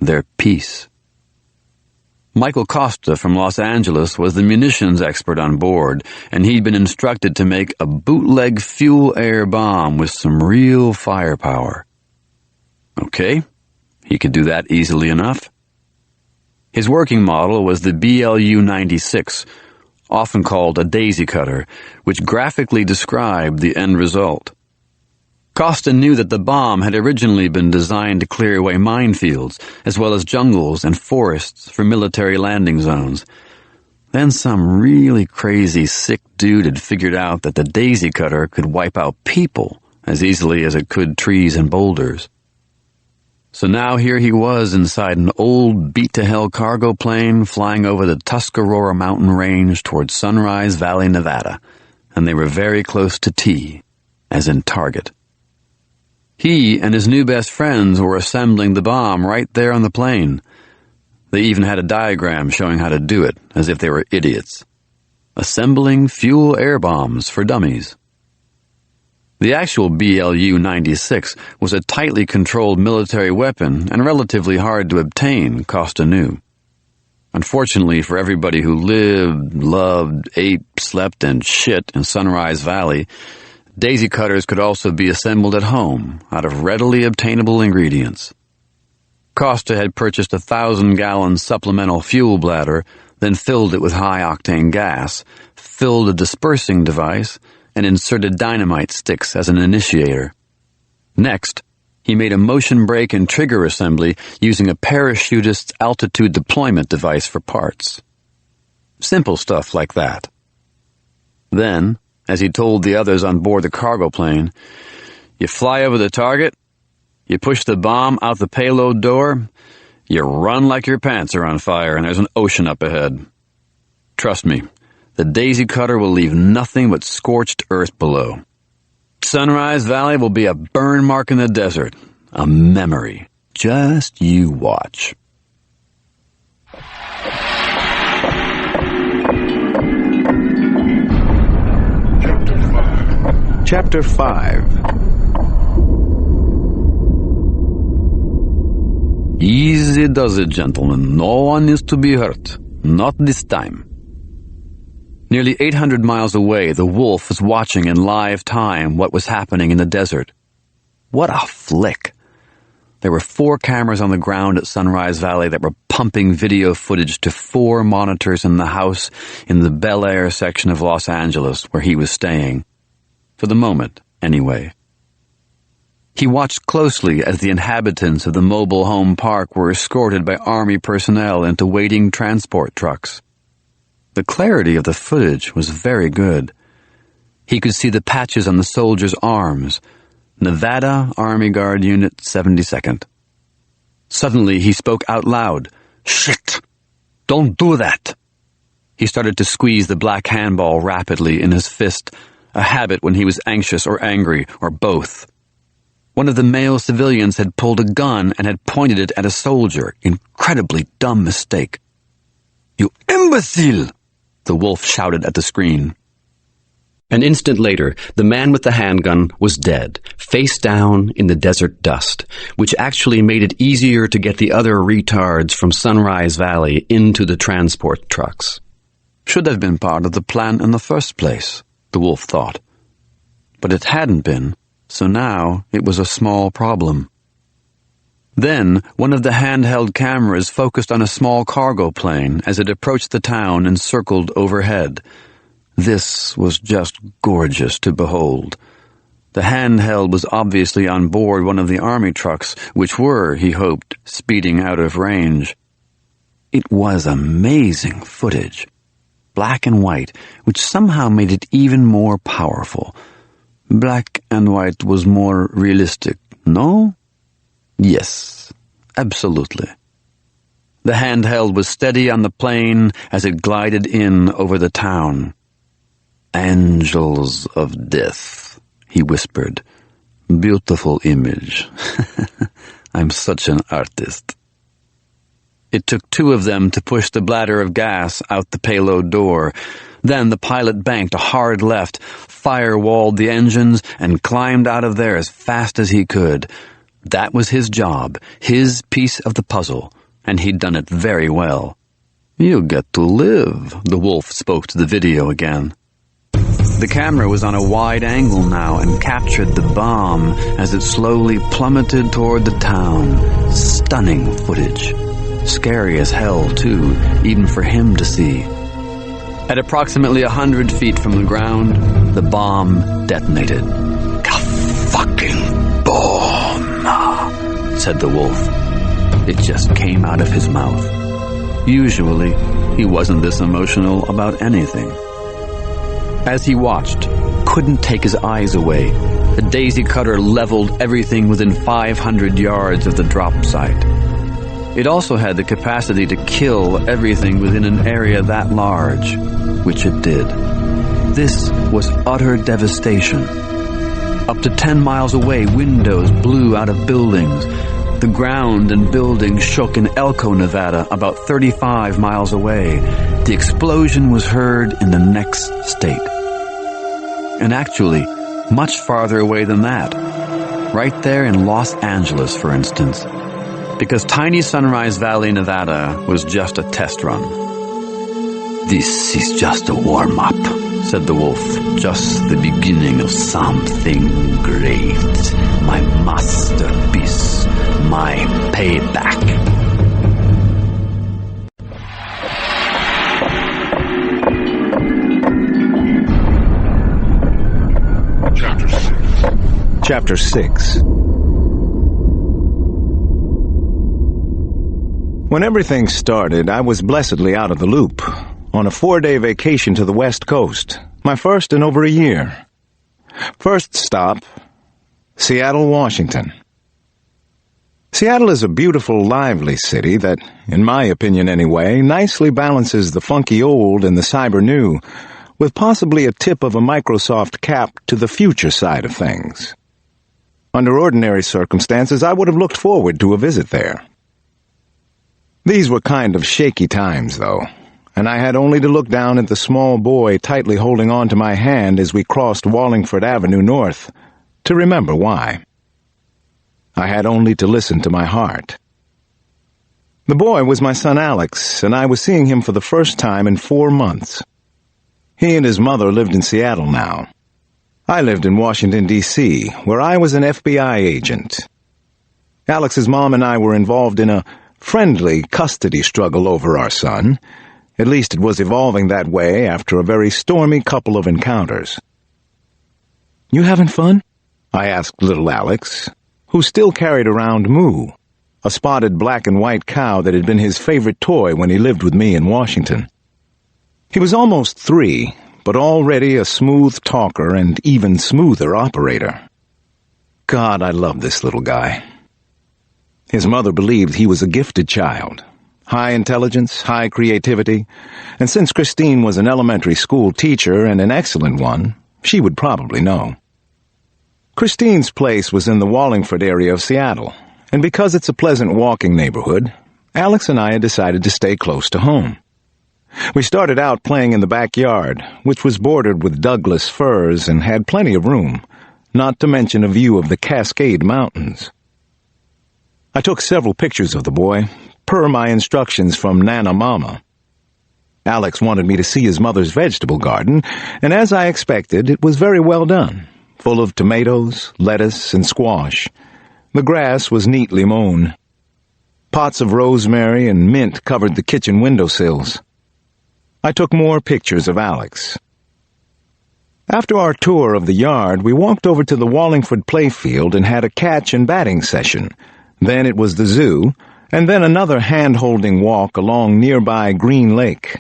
their peace. Michael Costa from Los Angeles was the munitions expert on board, and he'd been instructed to make a bootleg fuel-air bomb with some real firepower. Okay, he could do that easily enough. His working model was the BLU-96, often called a daisy cutter, which graphically described the end result. Costa knew that the bomb had originally been designed to clear away minefields, as well as jungles and forests for military landing zones. Then some really crazy, sick dude had figured out that the daisy cutter could wipe out people as easily as it could trees and boulders. So now here he was inside an old beat-to-hell cargo plane flying over the Tuscarora mountain range toward Sunrise Valley, Nevada, and they were very close to T, as in target. He and his new best friends were assembling the bomb right there on the plane. They even had a diagram showing how to do it, as if they were idiots. Assembling fuel air bombs for dummies. The actual BLU-96 was a tightly controlled military weapon and relatively hard to obtain, Costa knew. Unfortunately for everybody who lived, loved, ate, slept, and shit in Sunrise Valley, daisy cutters could also be assembled at home out of readily obtainable ingredients. Costa had purchased a 1,000-gallon supplemental fuel bladder, then filled it with high-octane gas, filled a dispersing device, and inserted dynamite sticks as an initiator. Next, he made a motion brake and trigger assembly using a parachutist's altitude deployment device for parts. Simple stuff like that. Then, as he told the others on board the cargo plane, you fly over the target, you push the bomb out the payload door, you run like your pants are on fire and there's an ocean up ahead. Trust me, the daisy cutter will leave nothing but scorched earth below. Sunrise Valley will be a burn mark in the desert, a memory. Just you watch. Chapter 5. Easy does it, gentlemen. No one is to be hurt. Not this time. Nearly 800 miles away, the wolf was watching in live time what was happening in the desert. What a flick. There were 4 cameras on the ground at Sunrise Valley that were pumping video footage to 4 monitors in the house in the Bel Air section of Los Angeles where he was staying. For the moment, anyway. He watched closely as the inhabitants of the mobile home park were escorted by Army personnel into waiting transport trucks. The clarity of the footage was very good. He could see the patches on the soldiers' arms. Nevada Army Guard Unit 72nd. Suddenly he spoke out loud. Shit! Don't do that! He started to squeeze the black handball rapidly in his fist, a habit when he was anxious or angry, or both. One of the male civilians had pulled a gun and had pointed it at a soldier. Incredibly dumb mistake. You imbecile! The wolf shouted at the screen. An instant later, the man with the handgun was dead, face down in the desert dust, which actually made it easier to get the other retards from Sunrise Valley into the transport trucks. Should have been part of the plan in the first place, the wolf thought. But it hadn't been, so now it was a small problem. Then, one of the handheld cameras focused on a small cargo plane as it approached the town and circled overhead. This was just gorgeous to behold. The handheld was obviously on board one of the army trucks, which were, he hoped, speeding out of range. It was amazing footage. Black and white, which somehow made it even more powerful. Black and white was more realistic, no? Yes, absolutely. The handheld was steady on the plane as it glided in over the town. Angels of death, he whispered. Beautiful image. I'm such an artist. It took 2 of them to push the bladder of gas out the payload door. Then the pilot banked a hard left, firewalled the engines, and climbed out of there as fast as he could. That was his job, his piece of the puzzle, and he'd done it very well. "You get to live," the wolf spoke to the video again. The camera was on a wide angle now and captured the bomb as it slowly plummeted toward the town. Stunning footage. Scary as hell, too, even for him to see. At approximately 100 feet from the ground, the bomb detonated. "Ka-fucking bomb," said the wolf. It just came out of his mouth. Usually, he wasn't this emotional about anything. As he watched, couldn't take his eyes away, the daisy cutter leveled everything within 500 yards of the drop site. It also had the capacity to kill everything within an area that large, which it did. This was utter devastation. Up to 10 miles away, windows blew out of buildings. The ground and buildings shook in Elko, Nevada, about 35 miles away. The explosion was heard in the next state. And actually, much farther away than that. Right there in Los Angeles, for instance. Because tiny Sunrise Valley, Nevada, was just a test run. "This is just a warm-up," said the wolf. "Just the beginning of something great. My masterpiece. My payback." Chapter 6. When everything started, I was blessedly out of the loop, on a 4-day vacation to the West Coast, my first in over a year. First stop, Seattle, Washington. Seattle is a beautiful, lively city that, in my opinion anyway, nicely balances the funky old and the cyber new, with possibly a tip of a Microsoft cap to the future side of things. Under ordinary circumstances, I would have looked forward to a visit there. These were kind of shaky times, though, and I had only to look down at the small boy tightly holding on to my hand as we crossed Wallingford Avenue North to remember why. I had only to listen to my heart. The boy was my son Alex, and I was seeing him for the first time in 4 months. He and his mother lived in Seattle now. I lived in Washington, D.C., where I was an FBI agent. Alex's mom and I were involved in a friendly custody struggle over our son. At least it was evolving that way after a very stormy couple of encounters. "You having fun?" I asked little Alex, who still carried around Moo, a spotted black and white cow that had been his favorite toy when he lived with me in Washington. He was almost 3, but already a smooth talker and even smoother operator. God, I love this little guy. His mother believed he was a gifted child. High intelligence, high creativity, and since Christine was an elementary school teacher and an excellent one, she would probably know. Christine's place was in the Wallingford area of Seattle, and because it's a pleasant walking neighborhood, Alex and I had decided to stay close to home. We started out playing in the backyard, which was bordered with Douglas firs and had plenty of room, not to mention a view of the Cascade Mountains. I took several pictures of the boy, per my instructions from Nana Mama. Alex wanted me to see his mother's vegetable garden, and as I expected, it was very well done, full of tomatoes, lettuce, and squash. The grass was neatly mown. Pots of rosemary and mint covered the kitchen windowsills. I took more pictures of Alex. After our tour of the yard, we walked over to the Wallingford playfield and had a catch and batting session. Then it was the zoo, and then another hand-holding walk along nearby Green Lake.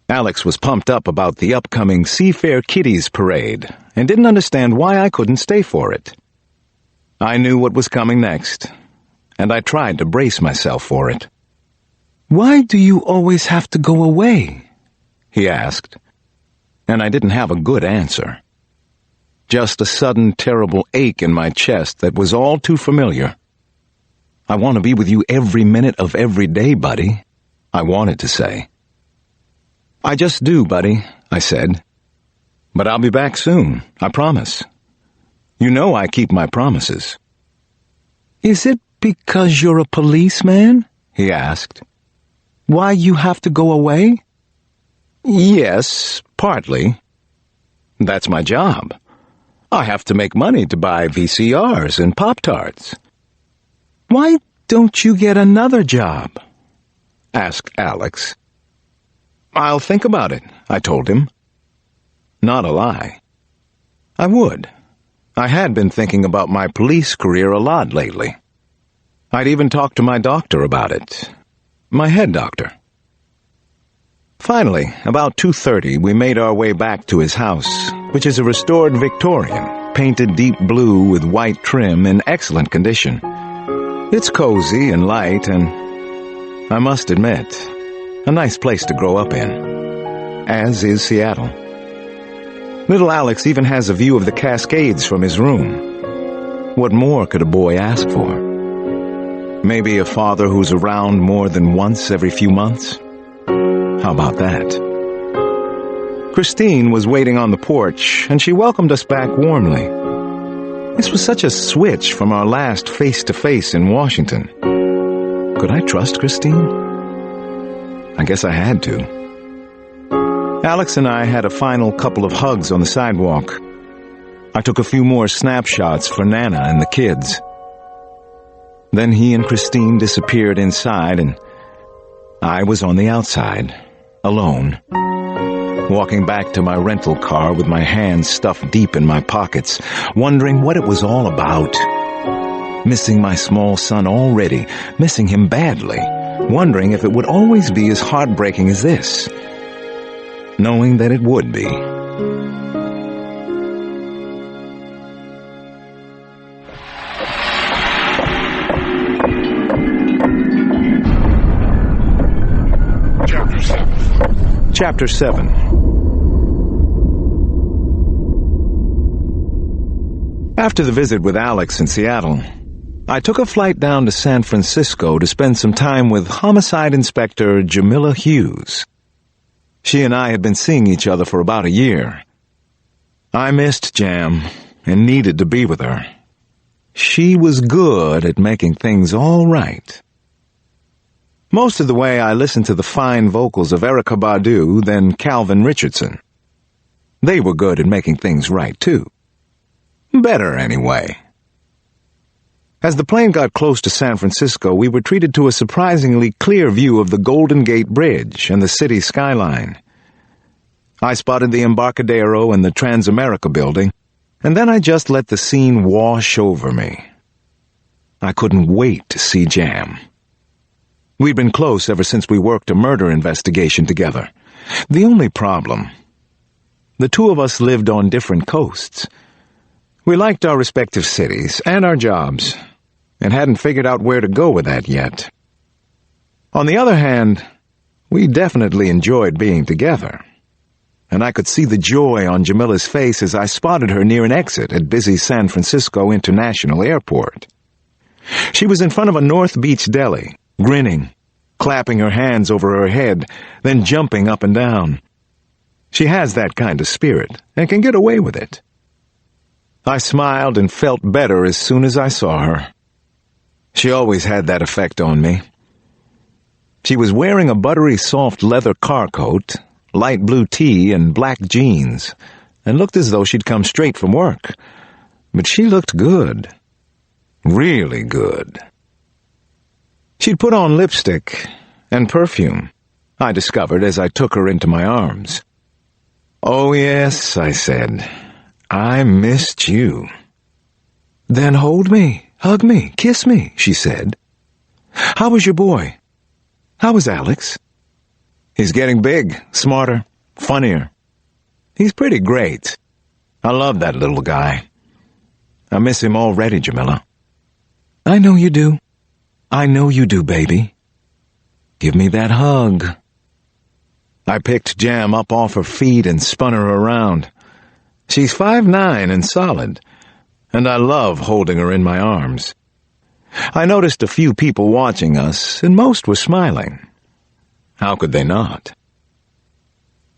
Alex was pumped up about the upcoming Seafair Kiddies parade and didn't understand why I couldn't stay for it. I knew what was coming next, and I tried to brace myself for it. "Why do you always have to go away?" he asked, and I didn't have a good answer. Just a sudden, terrible ache in my chest that was all too familiar. "I want to be with you every minute of every day, buddy," I wanted to say. "I just do, buddy," I said. "But I'll be back soon, I promise. You know I keep my promises." "Is it because you're a policeman?" he asked. "Why you have to go away?" "Yes, partly. That's my job. I have to make money to buy VCRs and Pop-Tarts." "Why don't you get another job?" asked Alex. "I'll think about it," I told him. Not a lie. I would. I had been thinking about my police career a lot lately. I'd even talked to my doctor about it. My head doctor. Finally, about 2:30, we made our way back to his house, which is a restored Victorian, painted deep blue with white trim in excellent condition. It's cozy and light and, I must admit, a nice place to grow up in. As is Seattle. Little Alex even has a view of the Cascades from his room. What more could a boy ask for? Maybe a father who's around more than once every few months? How about that? Christine was waiting on the porch, and she welcomed us back warmly. This was such a switch from our last face-to-face in Washington. Could I trust Christine? I guess I had to. Alex and I had a final couple of hugs on the sidewalk. I took a few more snapshots for Nana and the kids. Then he and Christine disappeared inside, and I was on the outside, alone, walking back to my rental car with my hands stuffed deep in my pockets, wondering what it was all about. Missing my small son already, missing him badly, wondering if it would always be as heartbreaking as this, knowing that it would be. Chapter 7. After the visit with Alex in Seattle, I took a flight down to San Francisco to spend some time with Homicide Inspector Jamila Hughes. She and I had been seeing each other for about a year. I missed Jam and needed to be with her. She was good at making things all right. Most of the way I listened to the fine vocals of Erykah Badu, then Calvin Richardson. They were good at making things right, too. Better, anyway. As the plane got close to San Francisco, we were treated to a surprisingly clear view of the Golden Gate Bridge and the city skyline. I spotted the Embarcadero and the Transamerica building, and then I just let the scene wash over me. I couldn't wait to see Jam. We'd been close ever since we worked a murder investigation together. The only problem, the two of us lived on different coasts. We liked our respective cities and our jobs, and hadn't figured out where to go with that yet. On the other hand, we definitely enjoyed being together, and I could see the joy on Jamila's face as I spotted her near an exit at busy San Francisco International Airport. She was in front of a North Beach deli, grinning, clapping her hands over her head, then jumping up and down. She has that kind of spirit, and can get away with it. I smiled and felt better as soon as I saw her. She always had that effect on me. She was wearing a buttery soft leather car coat, light blue tee, and black jeans, and looked as though she'd come straight from work. But she looked good. Really good. She'd put on lipstick and perfume, I discovered as I took her into my arms. "Oh, yes," I said. "I missed you." "Then hold me, hug me, kiss me," she said. "How was your boy? How was Alex?" "He's getting big, smarter, funnier. He's pretty great. I love that little guy. I miss him already, Jamila." "I know you do. I know you do, baby. Give me that hug." I picked Jam up off her feet and spun her around. She's 5'9" and solid, and I love holding her in my arms. I noticed a few people watching us, and most were smiling. How could they not?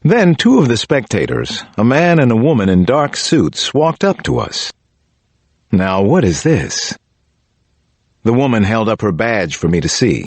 Then two of the spectators, a man and a woman in dark suits, walked up to us. Now what is this? The woman held up her badge for me to see.